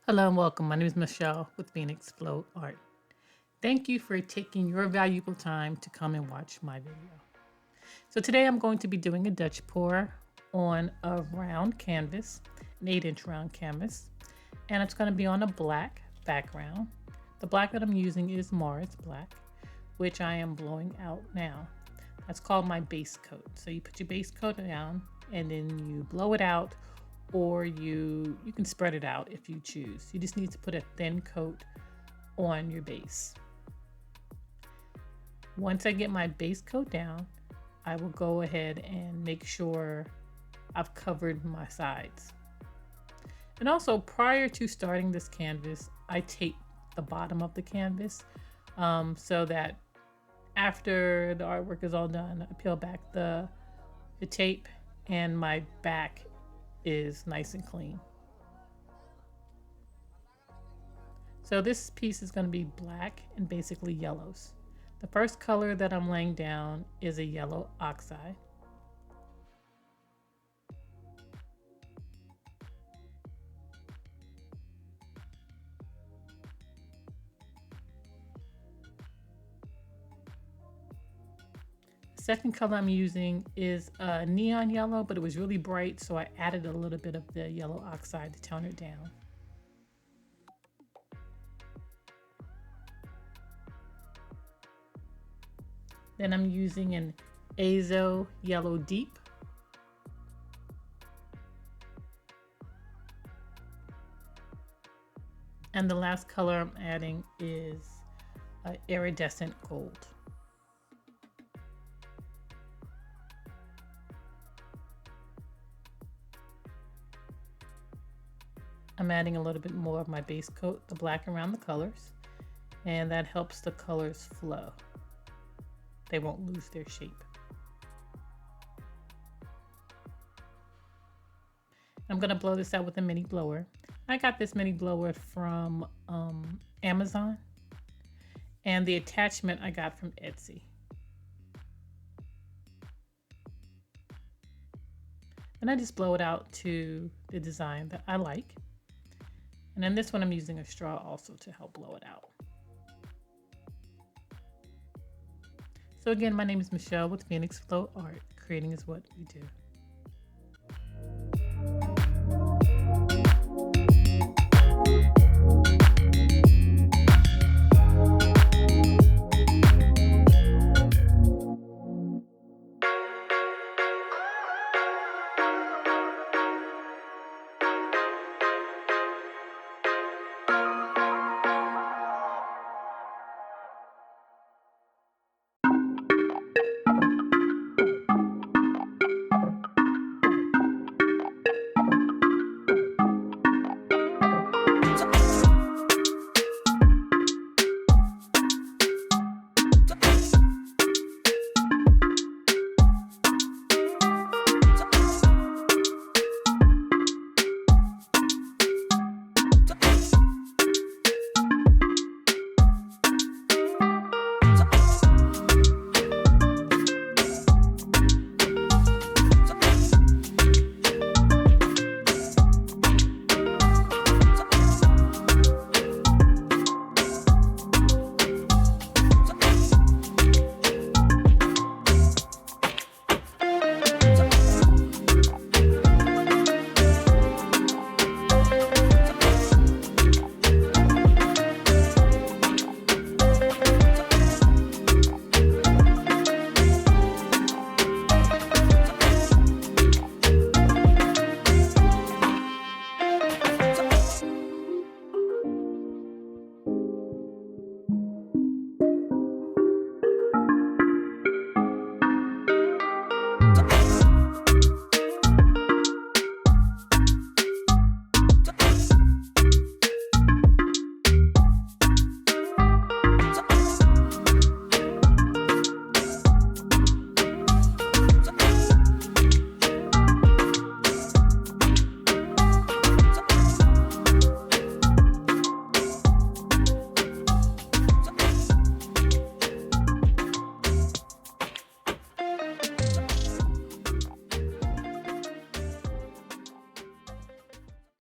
Hello and welcome. My name is Michelle with Phoenix Flow Art. Thank you for taking your valuable time to come and watch my video. So today I'm going to be doing a Dutch pour on a round canvas, an 8-inch round canvas, and it's going to be on a black background. The black that I'm using is Mars Black, which I am blowing out now. That's called my base coat. So you put your base coat down and then you blow it out, or you can spread it out if you choose. You just need to put a thin coat on your base. Once I get my base coat down, I will go ahead and make sure I've covered my sides. And also, prior to starting this canvas, I tape the bottom of the canvas so that after the artwork is all done, I peel back the tape and my back is nice and clean. So this piece is going to be black and basically yellows. The first color that I'm laying down is a yellow oxide. Second color I'm using is a neon yellow, but it was really bright, so I added a little bit of the yellow oxide to tone it down. Then I'm using an azo yellow deep. And the last color I'm adding is iridescent gold. I'm adding a little bit more of my base coat, the black around the colors, and that helps the colors flow. They won't lose their shape. I'm gonna blow this out with a mini blower. I got this mini blower from Amazon, and the attachment I got from Etsy. And I just blow it out to the design that I like. And then this one I'm using a straw also to help blow it out. So again, my name is Michelle with Phoenix Flow Art. Creating is what we do.